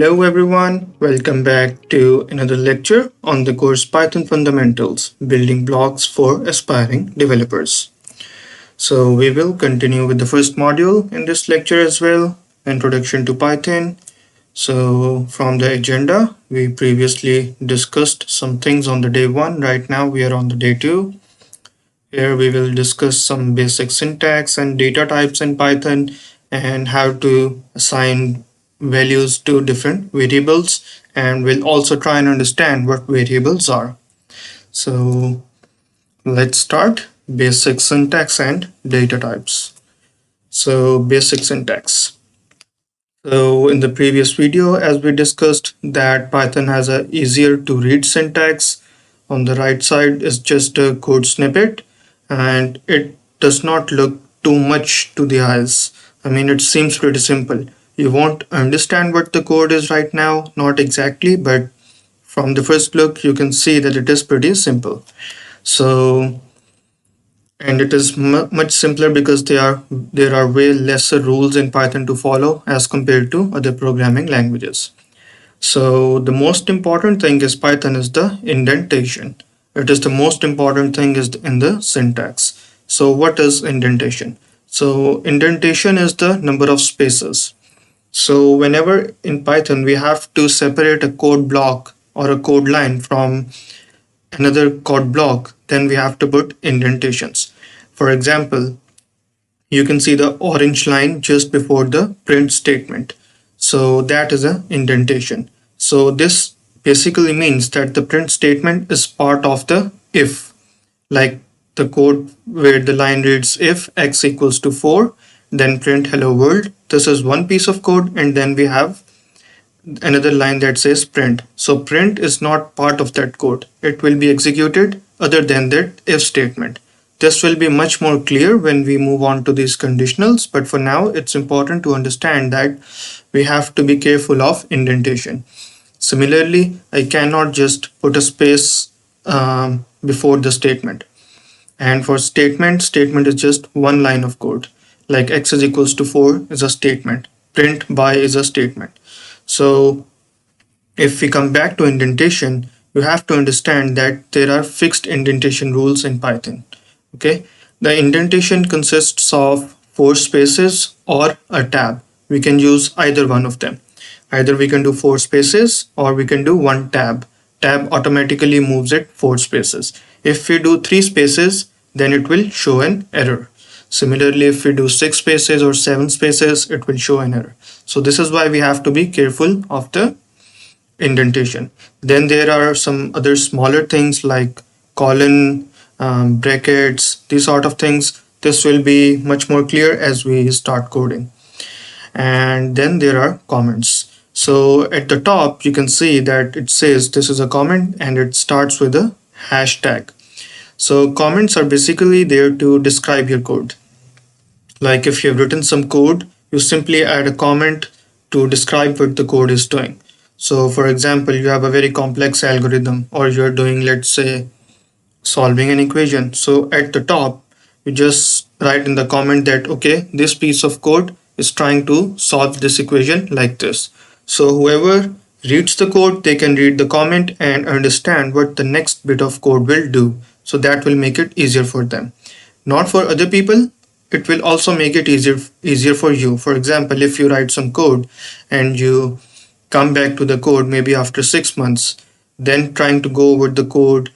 Hello everyone, welcome back to another lecture on the course Python Fundamentals, Building Blocks for Aspiring Developers. So we will continue with the first module in this lecture as well, Introduction to Python. So from the agenda, we previously discussed some things on the day 1. Right now we are on the day 2. Here we will discuss some basic syntax and data types in Python and how to assign values to different variables, and we'll also try and understand what variables are. So let's start basic syntax and data types. So basic syntax. So in the previous video, as we discussed, that Python has a easier to read syntax. On the right side is just a code snippet, and it does not look too much to the eyes. I mean, it seems pretty simple. You won't understand what the code is right now, not exactly, but from the first look, you can see that it is pretty simple. So and it is much simpler because there are way lesser rules in Python to follow as compared to other programming languages. So the most important thing is Python is the indentation. It is the most important thing is in the syntax. So what is indentation? So indentation is the number of spaces. So whenever in Python we have to separate a code block or a code line from another code block, then we have to put indentations. For example, you can see the orange line just before the print statement. So that is an indentation. So this basically means that the print statement is part of the if, like the code where the line reads if x equals to 4, then print hello world. This is one piece of code, and then we have another line that says print. So print is not part of that code. It will be executed other than that if statement. This will be much more clear when we move on to these conditionals, but for now it's important to understand that we have to be careful of indentation. Similarly, I cannot just put a space before the statement. And for statement is just one line of code. Like x is equals to 4 is a statement. Print by is a statement. So if we come back to indentation, you have to understand that there are fixed indentation rules in Python. Okay, the indentation consists of 4 spaces or a tab. We can use either one of them. Either we can do 4 spaces or we can do one tab. Tab automatically moves it 4 spaces. If we do 3 spaces, then it will show an error. Similarly, if we do 6 spaces or 7 spaces, it will show an error. So this is why we have to be careful of the indentation. Then there are some other smaller things like colon, brackets, these sort of things. This will be much more clear as we start coding. And then there are comments. So at the top, you can see that it says this is a comment and it starts with a hashtag. So comments are basically there to describe your code. Like if you've written some code, you simply add a comment to describe what the code is doing. So for example, you have a very complex algorithm, or you're doing, let's say, solving an equation. So at the top, you just write in the comment that, okay, this piece of code is trying to solve this equation like this. So whoever reads the code, they can read the comment and understand what the next bit of code will do. So that will make it easier for them. Not for other people, it will also make it easier for you. For example, if you write some code and you come back to the code maybe after 6 months, then trying to go over the code,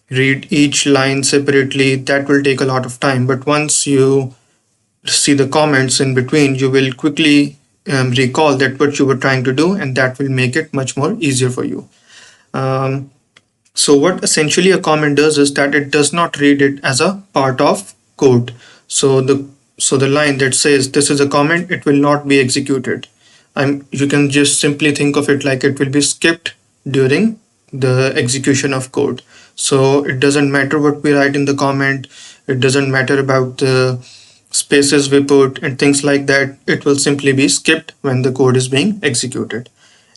read each line separately, that will take a lot of time. But once you see the comments in between, you will quickly recall that what you were trying to do, and that will make it much more easier for you. So what essentially a comment does is that it does not read it as a part of code. So the line that says this is a comment, it will not be executed. You can just simply think of it like it will be skipped during the execution of code. So it doesn't matter what we write in the comment, it doesn't matter about the spaces we put and things like that. It will simply be skipped when the code is being executed.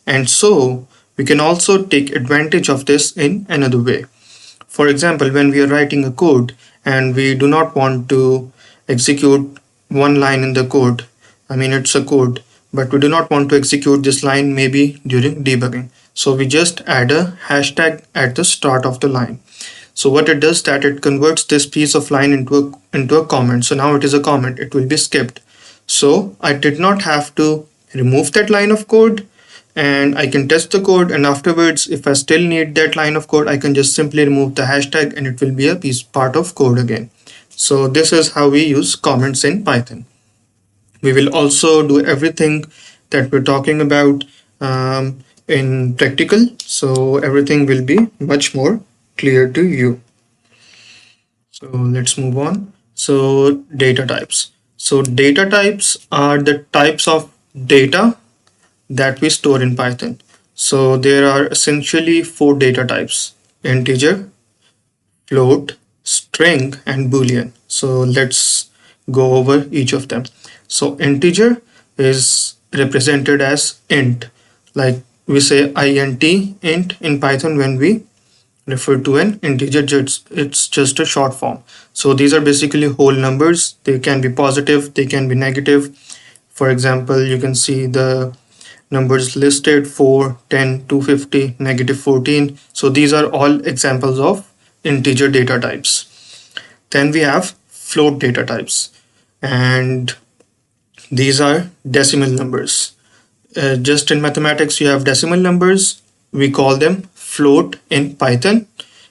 And so we can also take advantage of this in another way. For example, when we are writing a code and we do not want to execute one line in the code, I mean it's a code, but we do not want to execute this line maybe during debugging. So we just add a hashtag at the start of the line. So what it does that it converts this piece of line into a comment. So now it is a comment, it will be skipped. So I did not have to remove that line of code, and I can test the code, and afterwards if I still need that line of code I can just simply remove the hashtag and it will be a part of code again. So this is how we use comments in Python. We will also do everything that we're talking about in practical, so everything will be much more clear to you. So let's move on. So data types. So data types are the types of data that we store in Python. So there are essentially 4 data types: integer, float, string, and boolean. So let's go over each of them. So integer is represented as int, like we say int in Python when we refer to an integer. It's just a short form. So these are basically whole numbers. They can be positive, they can be negative. For example, you can see the numbers listed: 4, 10, 250, -14. So these are all examples of integer data types. Then we have float data types, and these are decimal numbers. Just in mathematics you have decimal numbers, we call them float in Python,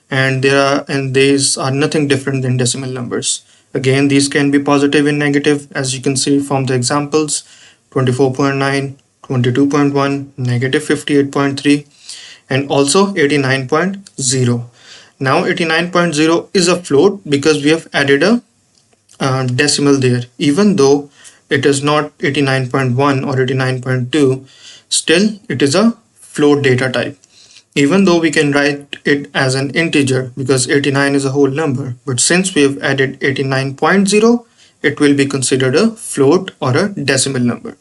and these are nothing different than decimal numbers. Again, these can be positive and negative, as you can see from the examples: 24.9, 22.1, -58.3, and also 89.0. Now 89.0 is a float because we have added a decimal there. Even though it is not 89.1 or 89.2, still it is a float data type. Even though we can write it as an integer because 89 is a whole number, but since we have added 89.0, it will be considered a float or a decimal number.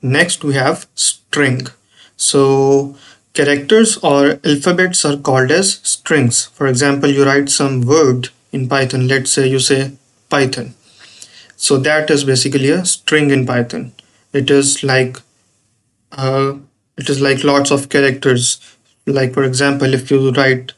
Next we have string. So characters or alphabets are called as strings. For example, you write some word in Python, let's say you say Python. So that is basically a string in Python. It is like lots of characters. Like for example, if you write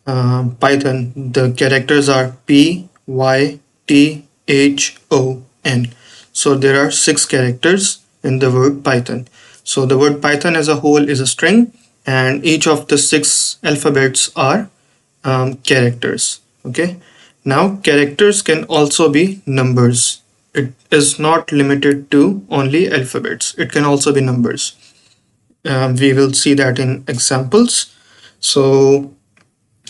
Python, the characters are P, Y, T, H, O, N. So there are 6 characters in the word Python. So the word Python as a whole is a string, and each of the 6 alphabets are characters. Okay. Now characters can also be numbers. It is not limited to only alphabets. It can also be numbers. We will see that in examples. So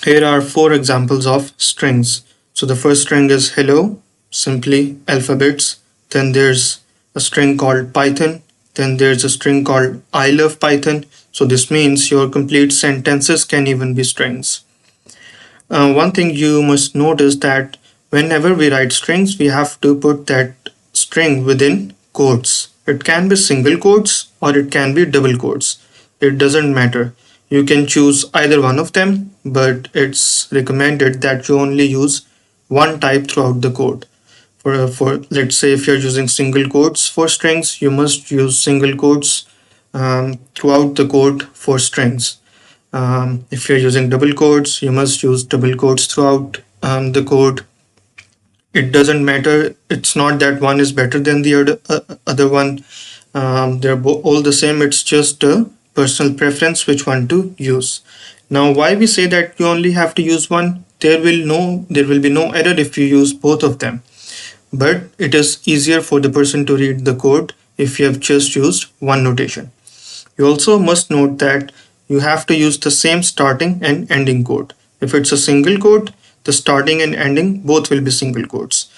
here are 4 examples of strings. So the first string is hello, simply alphabets. Then there's a string called Python. Then there's a string called I love Python. So this means your complete sentences can even be strings. One thing you must notice that whenever we write strings, we have to put that string within quotes. It can be single quotes or it can be double quotes. It doesn't matter. You can choose either one of them, but it's recommended that you only use one type throughout the code. For let's say if you're using single quotes for strings, you must use single quotes throughout the code for strings. If you're using double quotes, you must use double quotes throughout the code. It doesn't matter. It's not that one is better than the other one. They're all the same. It's just a personal preference which one to use. Now, why we say that you only have to use one? There will be no error if you use both of them. But it is easier for the person to read the code if you have just used one notation. You also must note that you have to use the same starting and ending quote. If it's a single quote, the starting and ending both will be single quotes.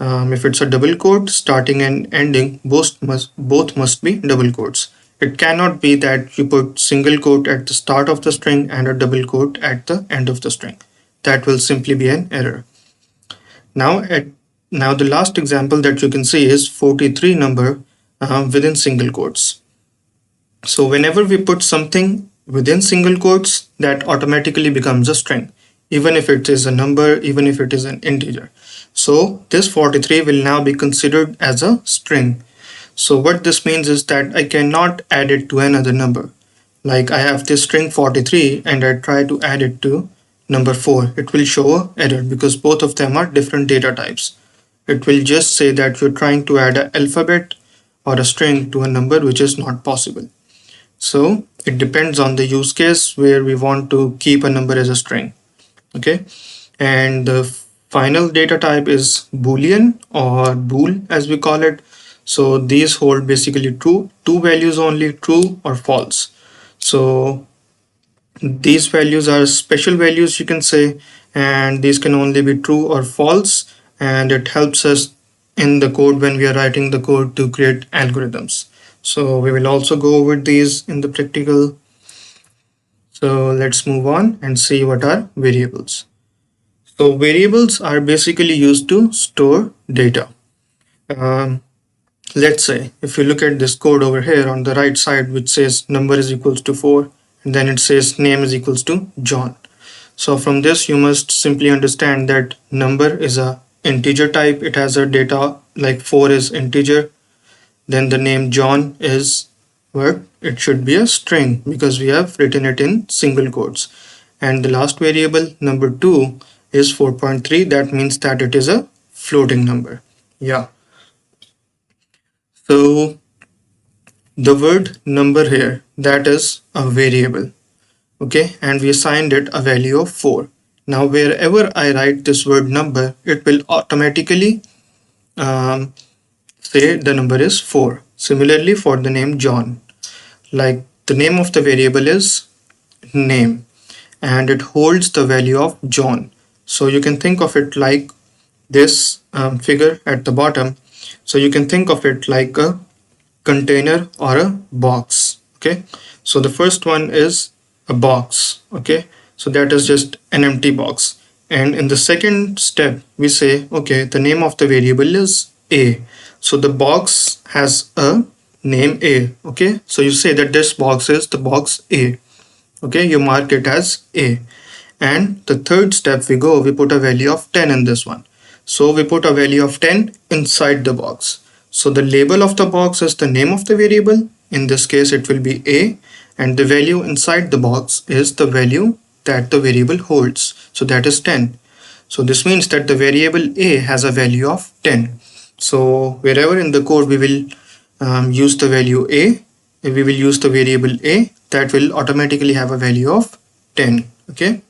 If it's a double quote, starting and ending both must be double quotes. It cannot be that you put single quote at the start of the string and a double quote at the end of the string. That will simply be an error. Now the last example that you can see is 43 number within single quotes. So whenever we put something within single quotes, that automatically becomes a string, even if it is a number, even if it is an integer. So this 43 will now be considered as a string. So what this means is that I cannot add it to another number. Like I have this string 43 and I try to add it to number 4. It will show an error because both of them are different data types. It will just say that you're trying to add an alphabet or a string to a number, which is not possible. So it depends on the use case where we want to keep a number as a string. Okay. And the final data type is Boolean or bool as we call it. So these hold basically two values only, true or false. So these values are special values, you can say, and these can only be true or false, and it helps us in the code when we are writing the code to create algorithms. So we will also go over these in the practical. So let's move on and see what are variables. So variables are basically used to store data. Um, let's say if you look at this code over here on the right side, which says number is equals to 4, and then it says name is equals to John. So from this you must simply understand that number is a integer type. It has a data like 4 is integer. Then the name John is what? It should be a string because we have written it in single quotes. And the last variable number 2 is 4.3. That means that it is a floating number. Yeah. So the word number here, that is a variable. Okay, and we assigned it a value of 4. Now wherever I write this word number, it will automatically say the number is 4. Similarly for the name John, like the name of the variable is name and it holds the value of John. So you can think of it like this figure at the bottom. So you can think of it like a container or a box. Okay, so the first one is a box. Okay, so that is just an empty box, and in the second step we say, okay, the name of the variable is A. So the box has a name A. Okay, so you say that this box is the box A. Okay, you mark it as A. And the third step we put a value of 10 in this one. So we put a value of 10 inside the box. So the label of the box is the name of the variable. In this case it will be A, and the value inside the box is the value that the variable holds. So that is 10. So this means that the variable A has a value of 10. So wherever in the code we will use the value A, we will use the variable A, that will automatically have a value of 10. Okay.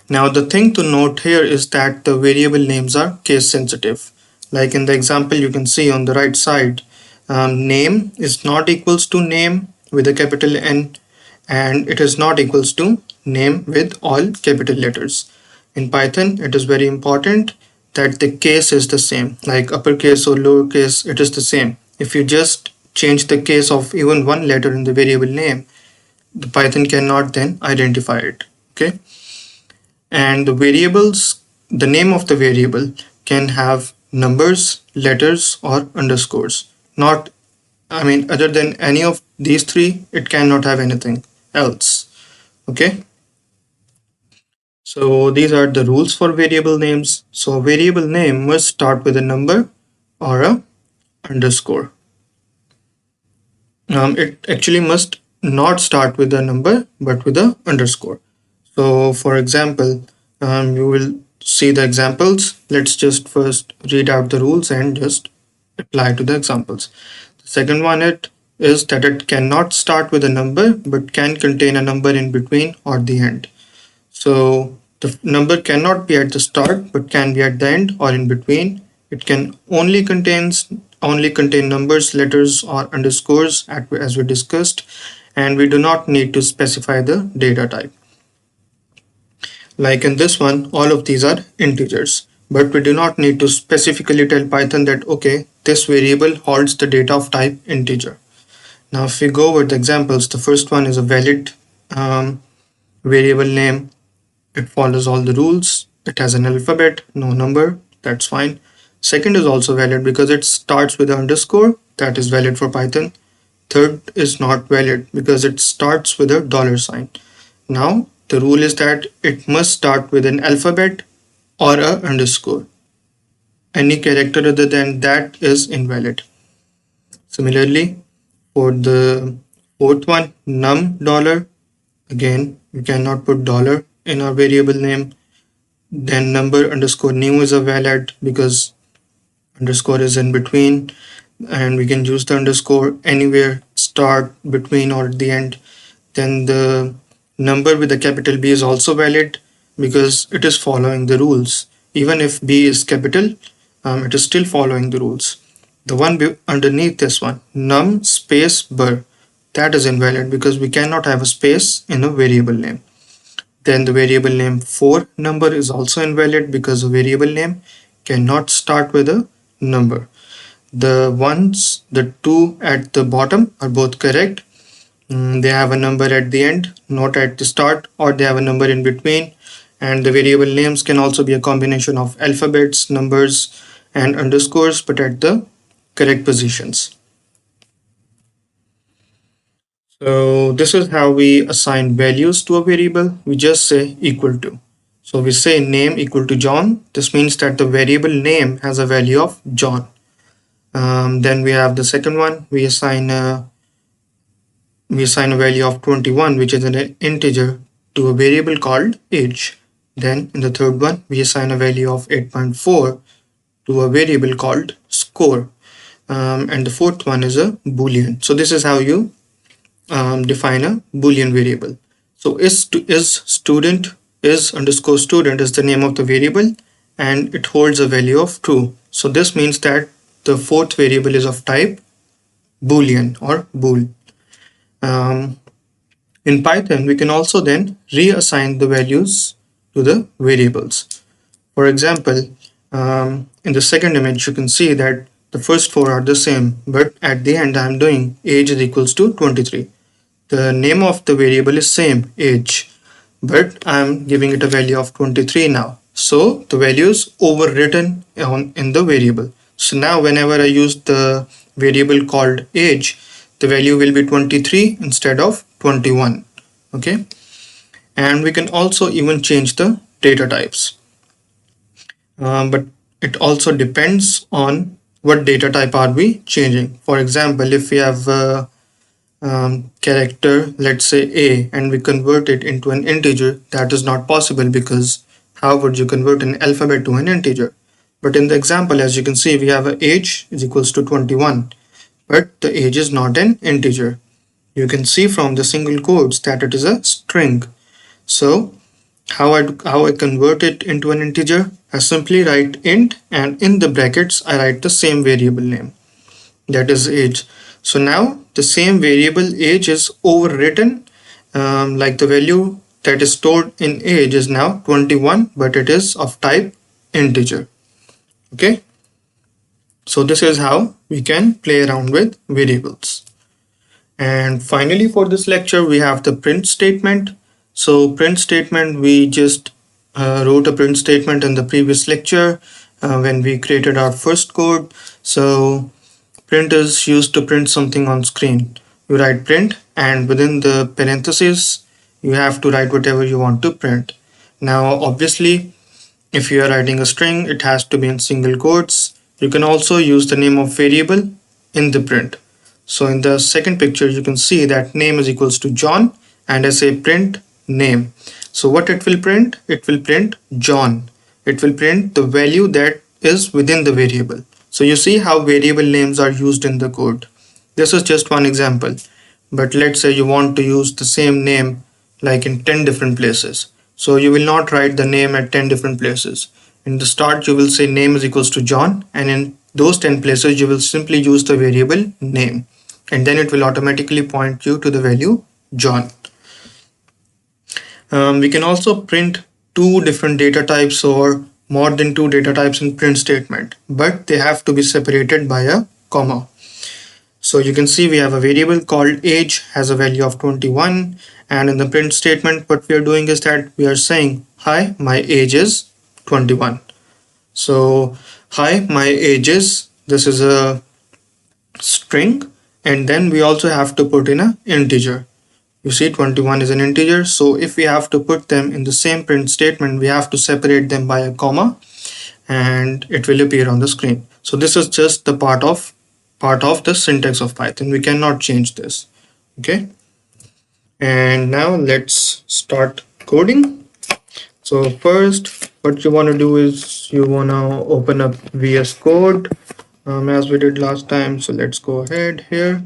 Now the thing to note here is that the variable names are case sensitive. Like in the example you can see on the right side, name is not equals to name with a capital N, and it is not equals to name with all capital letters. In Python it is very important that the case is the same, like uppercase or lowercase, it is the same. If you just change the case of even one letter in the variable name, the Python cannot then identify it. Okay. And the variables, the name of the variable can have numbers, letters, or underscores. Not, other than any of these three, it cannot have anything else. Okay. So these are the rules for variable names. So a variable name must start with a number or a underscore. It actually must not start with a number but with a underscore. So for example, you will see the examples. Let's just first read out the rules and just apply to the examples. The second one is that it cannot start with a number but can contain a number in between or the end. So the number cannot be at the start but can be at the end or in between. It can only contain numbers, letters, or underscores as we discussed, and we do not need to specify the data type. Like in this one, all of these are integers, but we do not need to specifically tell Python that, okay, this variable holds the data of type integer. Now if we go over the examples, the first one is a valid variable name. It follows all the rules. It has an alphabet, no number, that's fine. Second is also valid because it starts with an underscore, that is valid for Python. Third is not valid because it starts with a $sign. Now the rule is that it must start with an alphabet or a underscore. Any character other than that is invalid. Similarly, for the fourth one, num dollar, again we cannot put dollar in our variable name. Then number underscore new is a valid because underscore is in between, and we can use the underscore anywhere, start, between, or at the end. Then the number with a capital B is also valid because it is following the rules. Even if B is capital, it is still following the rules. The one underneath this one, num space bur, that is invalid because we cannot have a space in a variable name. Then the variable name for number is also invalid because a variable name cannot start with a number. The two at the bottom are both correct. They have a number at the end, not at the start, or they have a number in between. And the variable names can also be a combination of alphabets, numbers, and underscores, but at the correct positions. So this is how we assign values to a variable. We just say equal to. So we say name equal to John. This means that the variable name has a value of John. Then we have the second one. We assign a value of 21, which is an integer, to a variable called age. Then in the third one, we assign a value of 8.4 to a variable called score. And the fourth one is a boolean. So this is how you define a boolean variable. So is student is underscore student is the name of the variable, and it holds a value of true. So this means that the fourth variable is of type boolean or bool. In Python, we can also then reassign the values to the variables. For example, in the second image, you can see that the first four are the same, but at the end I'm doing age is equals to 23. The name of the variable is same, age, but I'm giving it a value of 23 now. So the value is overwritten in the variable. So now whenever I use the variable called age, the value will be 23 instead of 21. Okay, and we can also even change the data types. But it also depends on what data type are we changing. For example, if we have a character, let's say A, and we convert it into an integer, that is not possible because how would you convert an alphabet to an integer? But in the example, as you can see, we have a age is equals to 21, but the age is not an integer. You can see from the single quotes that it is a string. So how I convert it into an integer? I simply write int, and in the brackets I write the same variable name, that is age. So now the same variable age is overwritten, like the value that is stored in age is now 21, but it is of type integer. Okay, so this is how we can play around with variables. And finally, for this lecture, we have the print statement. So print statement, we just wrote a print statement in the previous lecture when we created our first code. So print is used to print something on screen. You write print, and within the parentheses, you have to write whatever you want to print. Now, obviously, if you are writing a string, it has to be in single quotes. You can also use the name of variable in the print. So in the second picture, you can see that name is equals to John, and I say print name. So what it will print? It will print John. It will print the value that is within the variable. So you see how variable names are used in the code. This is just one example, but let's say you want to use the same name like in 10 different places. So you will not write the name at 10 different places. In the start, you will say name is equals to John, and in those 10 places, you will simply use the variable name, and then it will automatically point you to the value John. We can also print two different data types or more than two data types in print statement, but they have to be separated by a comma. So you can see we have a variable called age has a value of 21, and in the print statement what we are doing is that we are saying hi, my age is 21. So hi, my age is, this is a string, and then we also have to put in an integer. You see 21 is an integer, so if we have to put them in the same print statement, we have to separate them by a comma, and it will appear on the screen. So this is just the part of part of the syntax of Python. We cannot change this. Okay. And now let's start coding. So first, what you want to do is you want to open up VS Code as we did last time. So let's go ahead here.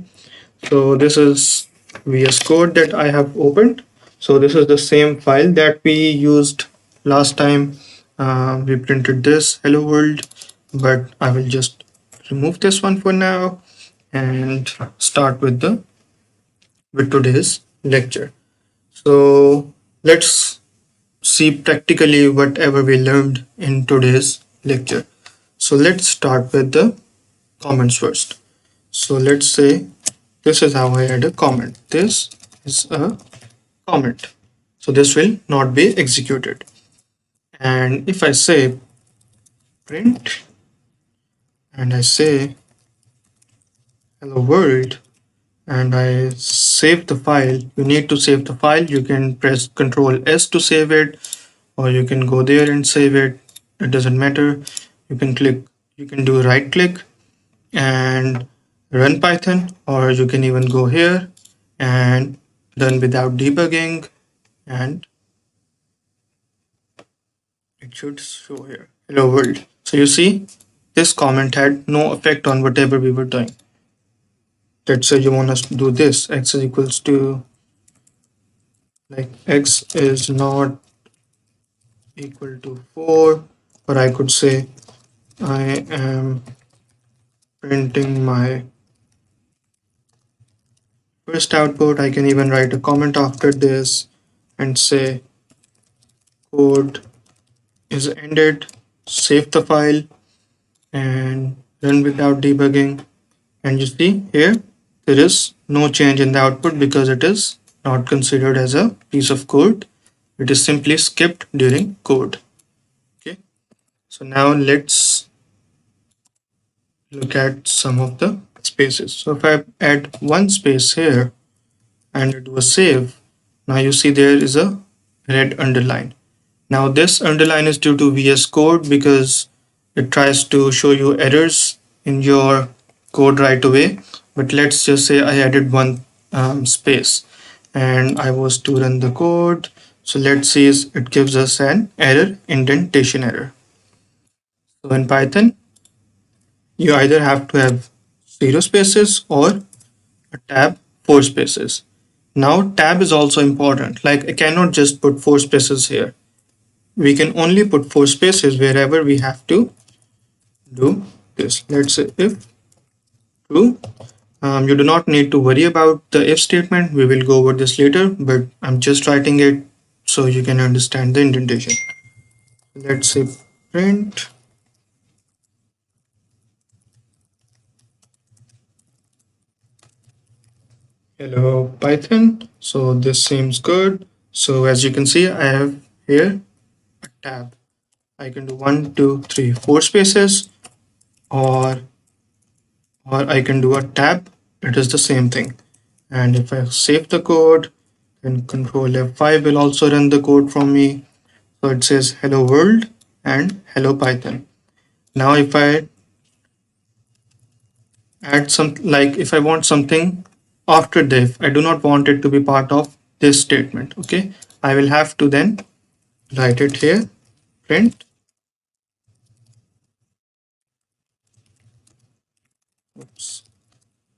So this is VS Code that I have opened. So this is the same file that we used last time. We printed this hello world, but I will just remove this one for now and start with today's lecture. So let's see practically whatever we learned in today's lecture. So let's start with the comments first. So let's say this is how I add a comment. This is a comment. So this will not be executed. And if I say print and I say hello world and I save the file, you need to save the file. You can press Ctrl S to save it, or you can go there and save it. It doesn't matter. You can do right click and run Python, or you can even go here and run without debugging, and it should show here hello world. So you see this comment had no effect on whatever we were doing. Let's say you want us to do this, x is equals to, like, x is not equal to 4, or I could say I am printing my first output. I can even write a comment after this and say code is ended, save the file and run without debugging. And you see here there is no change in the output because it is not considered as a piece of code. It is simply skipped during code. Okay, so now let's look at some of the spaces. So if I add one space here and do a save, now you see there is a red underline. Now this underline is due to VS Code because it tries to show you errors in your code right away. But let's just say I added one space and I was to run the code. So let's see, it gives us an error, indentation error. So in Python, you either have to have 0 spaces or a tab 4 spaces. Now tab is also important. Like I cannot just put 4 spaces here. We can only put 4 spaces wherever we have to do this. Let's say if true. You do not need to worry about the if statement. We will go over this later, but I'm just writing it so you can understand the indentation. Let's say print hello Python. So this seems good. So as you can see, I have here a tab. I can do 1, 2, 3, 4 spaces, or I can do a tab. It is the same thing. And if I save the code, then Control F5 will also run the code from me. So it says hello world and hello Python. Now if I add like if I want something after the if, I do not want it to be part of this statement. Okay, I will have to then write it here, print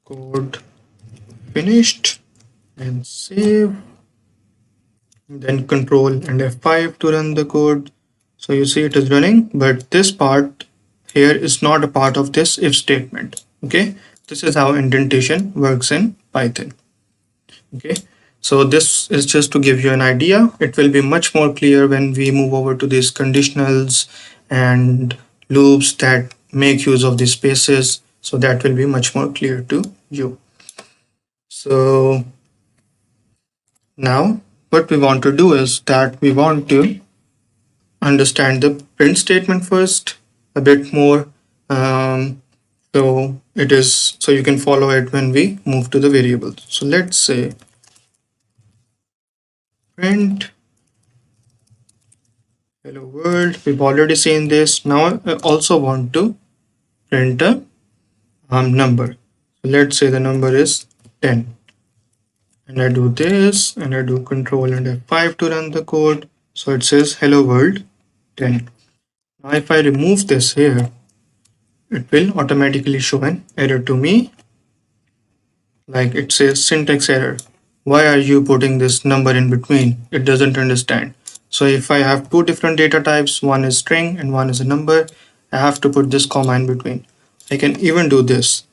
code finished and save, then Control and F5 to run the code. So you see it is running, but this part here is not a part of this if statement. Okay, this is how indentation works in Python. Okay, so this is just to give you an idea. It will be much more clear when we move over to these conditionals and loops that make use of these spaces. So that will be much more clear to you. So now what we want to do is that we want to understand the print statement first a bit more. So you can follow it when we move to the variables. So let's say print hello world. We've already seen this. Now I also want to print a number. So let's say the number is 10. And I do this and I do control and F5 to run the code. So it says hello world 10. Now if I remove this here, it will automatically show an error to me, like it says syntax error. Why are you putting this number in between? It doesn't understand. So if I have two different data types, one is string and one is a number, I have to put this comma in between. I can even do this.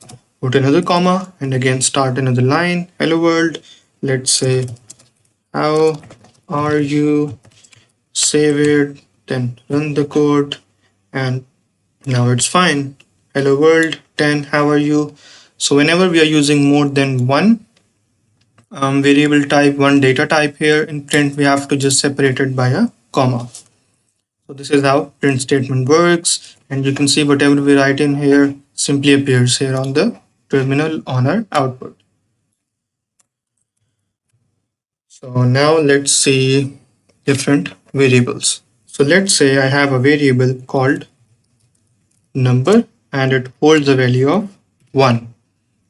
Put another comma and again start another line. Hello world. Let's say how are you? Save it, then run the code, and now it's fine. Hello world 10, how are you? So whenever we are using more than one variable type, one data type here in print, we have to just separate it by a comma. So this is how print statement works, and you can see whatever we write in here simply appears here on the terminal on our output. So now let's see different variables. So let's say I have a variable called number and it holds a value of 1.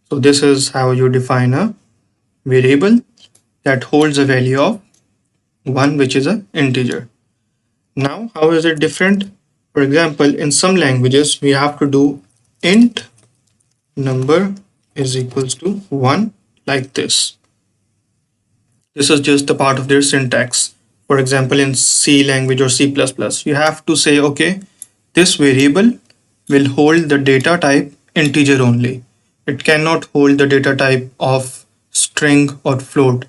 So this is how you define a variable that holds a value of 1, which is an integer. Now how is it different? For example, in some languages we have to do int number is equals to 1 like this. This is just a part of their syntax. For example, in C language or C++, you have to say, okay, this variable will hold the data type integer only. It cannot hold the data type of string or float.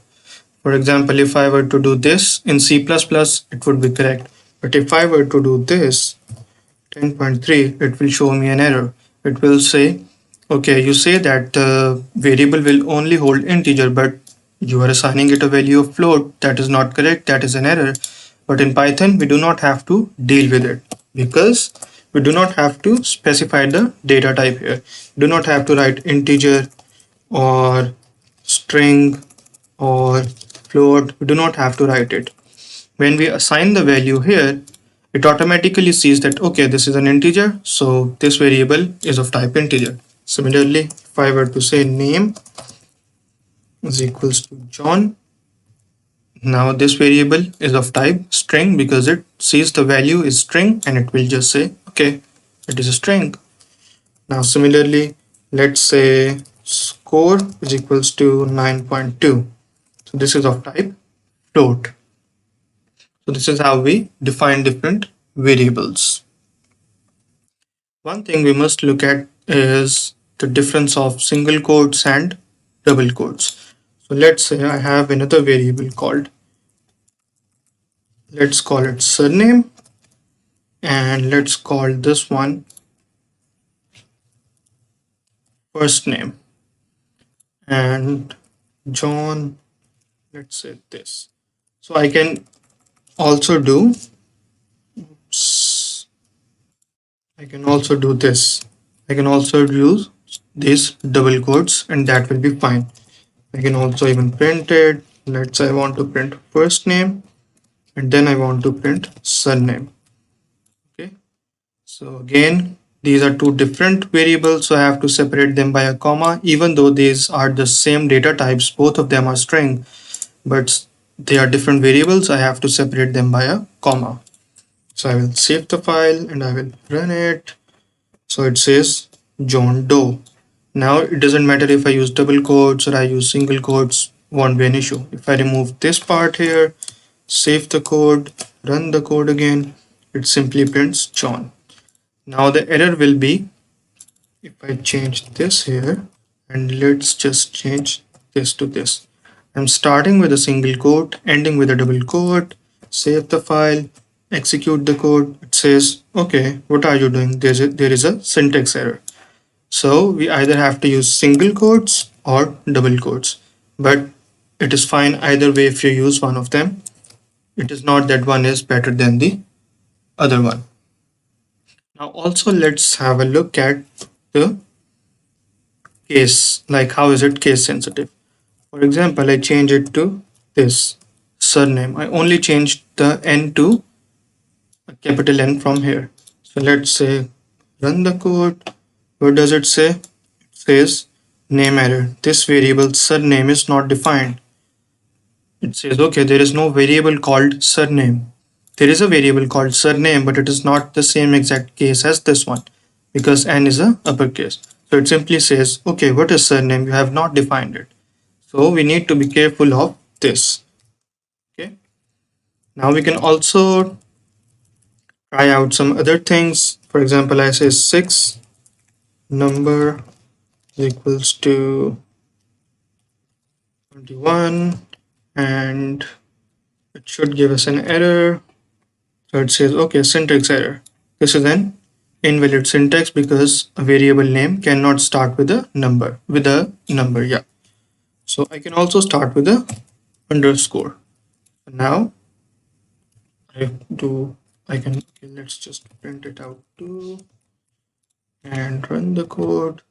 For example, if I were to do this in C++, it would be correct. But if I were to do this, 10.3, it will show me an error. It will say, okay, you say that the variable will only hold integer, but you are assigning it a value of float. That is not correct. That is an error. But in Python, we do not have to deal with it because we do not have to specify the data type here. We do not have to write integer or string or float. We do not have to write it. When we assign the value here, it automatically sees that, okay, this is an integer, so this variable is of type integer. Similarly, if I were to say name is equals to John, now this variable is of type string because it sees the value is string and it will just say, okay, it is a string. Now similarly, let's say score is equals to 9.2. So this is of type float. So this is how we define different variables. One thing we must look at is the difference of single quotes and double quotes. So let's say I have another variable called, let's call it surname, and let's call this one first name, and John, let's say this. So I can also do this. I can also use these double quotes and that will be fine. I can also even print it. Let's say I want to print first name and then I want to print surname. Okay, so again, these are two different variables, so I have to separate them by a comma. Even though these are the same data types, both of them are string, but they are different variables. I have to separate them by a comma. So I will save the file and I will run it. So it says John Doe. Now it doesn't matter if I use double quotes or I use single quotes, won't be an issue. If I remove this part here, save the code, run the code again, it simply prints John. Now the error will be if I change this here, and let's just change this to this. I'm starting with a single quote, ending with a double quote, save the file, execute the code. It says, okay, what are you doing? There is a syntax error. So we either have to use single quotes or double quotes, but it is fine either way if you use one of them. It is not that one is better than the other one. Now also let's have a look at the case, like how is it case sensitive. For example, I change it to this surname. I only changed the N to a capital N from here. So let's say run the code. What does it say? It says name error. This variable surname is not defined. It says, okay, there is no variable called surname. There is a variable called surname, but it is not the same exact case as this one because n is a uppercase. So it simply says, okay, what is surname? You have not defined it. So we need to be careful of this. Okay. Now we can also try out some other things. For example, I say 6 number equals to 21 and it should give us an error. So it says, okay, syntax error. This is an invalid syntax because a variable name cannot start with a number. Yeah. So I can also start with a underscore. Now okay, let's just print it out too and run the code.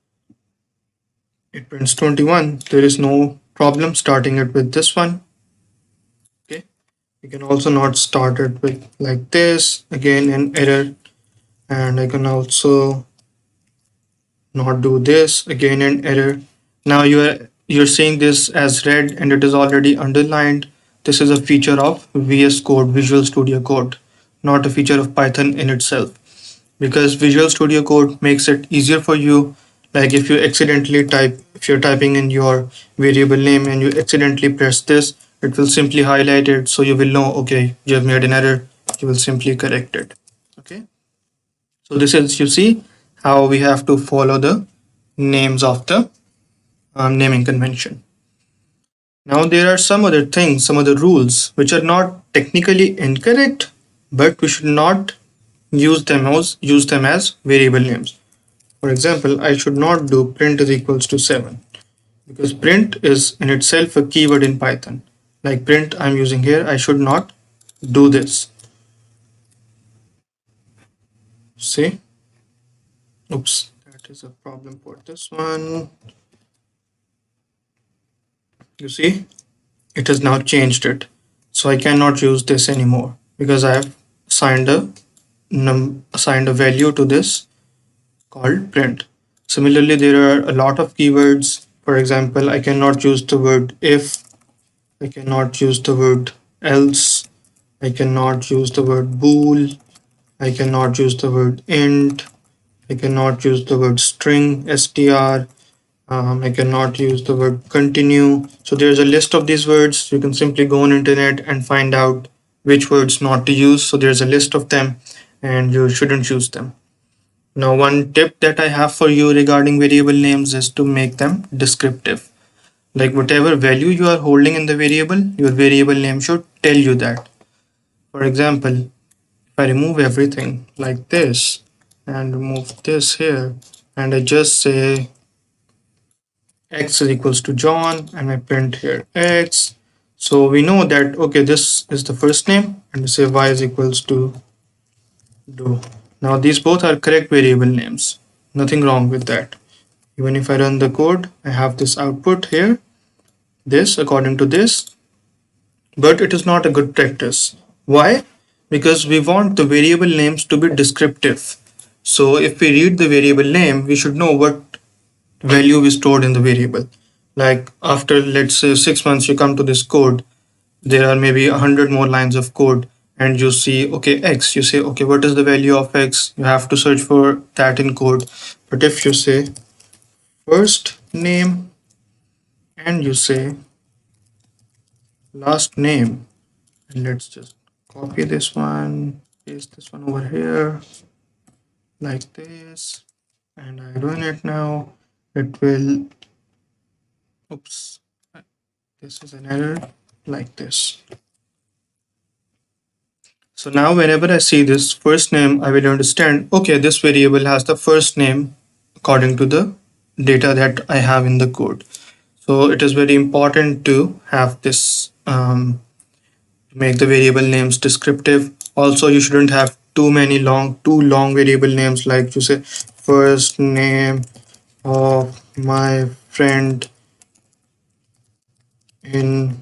It prints 21. There is no problem starting it with this one. Okay. You can also not start it with like this. Again, an error. And I can also not do this. Again, an error. Now you're seeing this as red and it is already underlined. This is a feature of VS Code, Visual Studio Code, not a feature of Python in itself. Because Visual Studio Code makes it easier for you. Like if you're typing in your variable name and you accidentally press this, it will simply highlight it so you will know, okay, you have made an error, you will simply correct it. Okay. So this is, you see how we have to follow the names of the naming convention. Now there are some other things, some other rules which are not technically incorrect, but we should not use them as variable names. For example, I should not do print is equals to 7 because print is in itself a keyword in Python. Like print I'm using here, I should not do this. See? Oops, that is a problem for this one. You see, it has now changed it. So I cannot use this anymore because I have assigned a value to this called print. Similarly, there are a lot of keywords. For example, I cannot use the word if, I cannot use the word else, I cannot use the word bool, I cannot use the word int, I cannot use the word string, str, I cannot use the word continue. So there's a list of these words. You can simply go on internet and find out which words not to use. So there's a list of them and you shouldn't use them. Now one tip that I have for you regarding variable names is to make them descriptive. Like whatever value you are holding in the variable, your variable name should tell you that. For example, if I remove everything like this and remove this here and I just say x is equals to John and I print here x. So we know that, okay, this is the first name and we say y is equals to do. Now these both are correct variable names. Nothing wrong with that. Even if I run the code, I have this output here, this according to this, but it is not a good practice. Why? Because we want the variable names to be descriptive. So if we read the variable name, we should know what value we stored in the variable. Like after, let's say, 6 months, you come to this code, there are maybe 100 more lines of code and you see, okay, x, you say, okay, what is the value of x? You have to search for that in code. But if you say first name and you say last name, and let's just copy this one, paste this one over here like this, and I run it now, it will, oops, this is an error like this. So now whenever I see this first name, I will understand, okay, this variable has the first name according to the data that I have in the code. So it is very important to have this, make the variable names descriptive. Also, you shouldn't have too long variable names, like you say first name of my friend in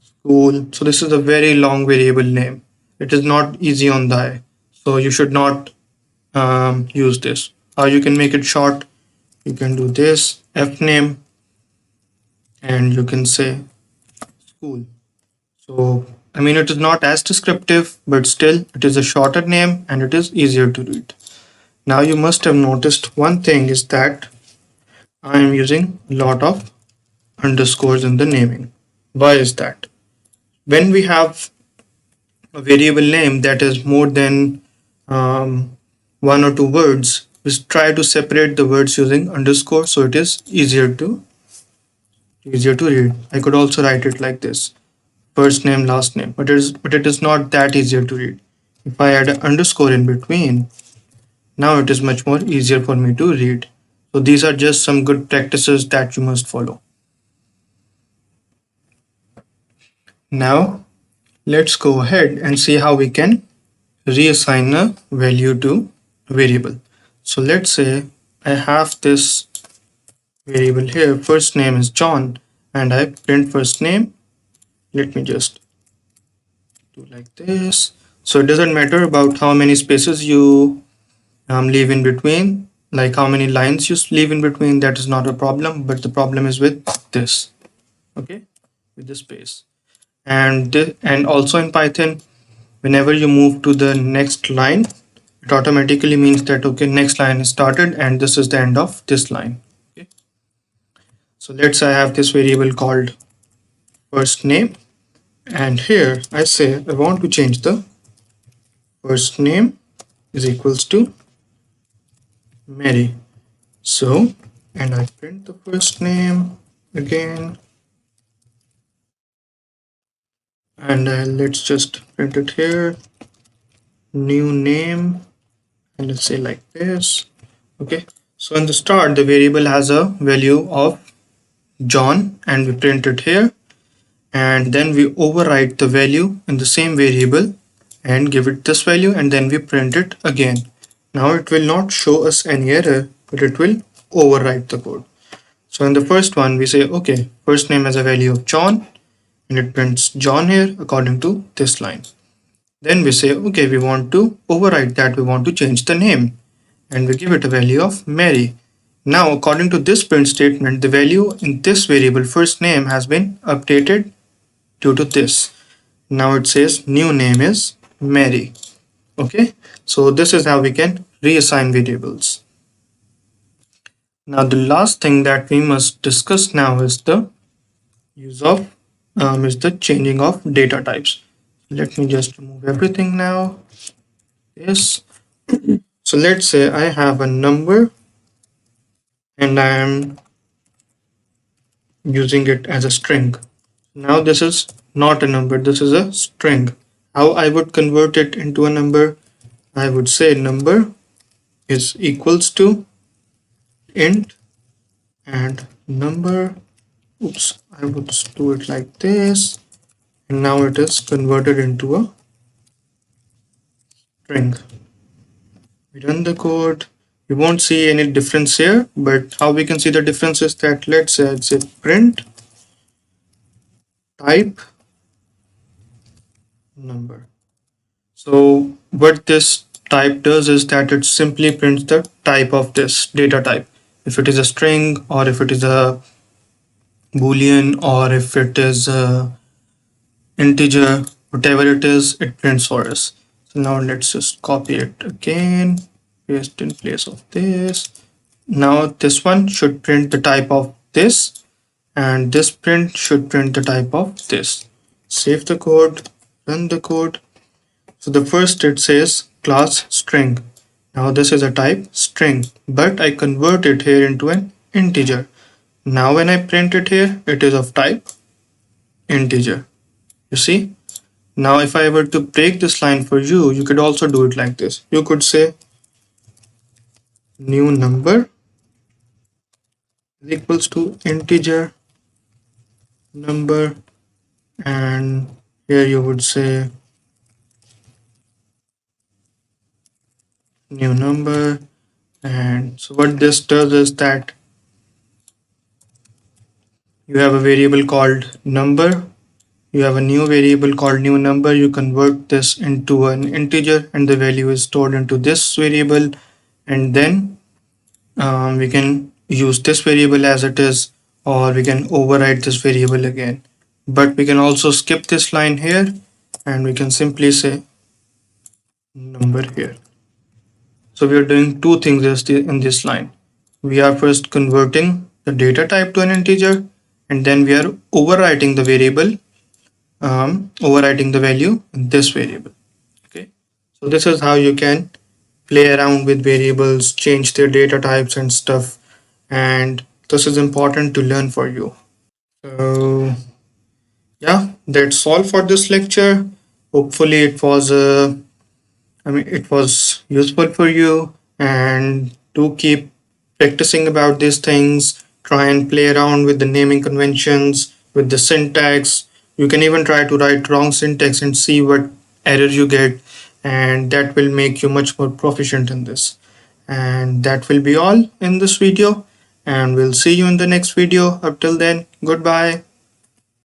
school. So this is a very long variable name. It is not easy on the eye. So you should not use this. Or you can make it short. You can do this f name and you can say school. So I mean it is not as descriptive, but still it is a shorter name and it is easier to read. Now you must have noticed one thing is that I am using a lot of underscores in the naming. Why is that? When we have a variable name that is more than one or two words, we try to separate the words using underscore so it is easier to read. I could also write it like this: first name, last name, but it is not that easier to read. If I add an underscore in between, now it is much more easier for me to read. So these are just some good practices that you must follow. Now let's go ahead and see how we can reassign a value to variable. So let's say I have this variable here, first name is John, and I print first name. Let me just do like this. So it doesn't matter about how many spaces you leave in between, like how many lines you leave in between, that is not a problem, but the problem is with this, okay, with the space. And also in Python, whenever you move to the next line, it automatically means that okay, next line is started and this is the end of this line. Okay. So let's say I have this variable called first name, and here I say I want to change the first name is equals to Mary. So, and I print the first name again, and let's just print it here, new name, and let's say like this. Okay, so in the start the variable has a value of John and we print it here, and then we overwrite the value in the same variable and give it this value, and then we print it again. Now it will not show us any error, but it will overwrite the code. So in the first one we say okay, first name has a value of John and it prints John here according to this line. Then we say okay, we want to overwrite that, we want to change the name, and we give it a value of Mary. Now according to this print statement, the value in this variable first name has been updated due to this. Now it says new name is Mary. Okay, so this is how we can reassign variables. Now the last thing that we must discuss now is the use of is the changing of data types. Let me just remove everything now. Yes. So let's say I have a number and I am using it as a string. Now this is not a number, this is a string. How I would convert it into a number? I would say number is equals to int and number. Oops, I would just do it like this, and now it is converted into a string. We run the code. You won't see any difference here, but how we can see the difference is that let's say I'd say print type number. So what this type does is that it simply prints the type of this data type. If it is a string, or if it is a boolean, or if it is a integer, whatever it is, it prints for us. So now let's just copy it again, paste in place of this. Now this one should print the type of this, and this print should print the type of this. Save the code, run the code. So the first it says class string. Now this is a type string, but I convert it here into an integer. Now when I print it here, it is of type integer. You see? Now if I were to break this line for you, you could also do it like this. You could say new number is equals to integer number, and here you would say new number. And so what this does is that you have a variable called number, you have a new variable called new number, you convert this into an integer and the value is stored into this variable, and then we can use this variable as it is, or we can override this variable again. But we can also skip this line here and we can simply say number here. So we are doing two things in this line. We are first converting the data type to an integer, and then we are overwriting the variable, overwriting the value in this variable. Okay, so this is how you can play around with variables, change their data types and stuff, and this is important to learn for you. So yeah, that's all for this lecture. Hopefully it was useful for you, and do keep practicing about these things. Try and play around with the naming conventions, with the syntax. You can even try to write wrong syntax and see what error you get, and that will make you much more proficient in this. And that will be all in this video, and we'll see you in the next video. Up till then, goodbye.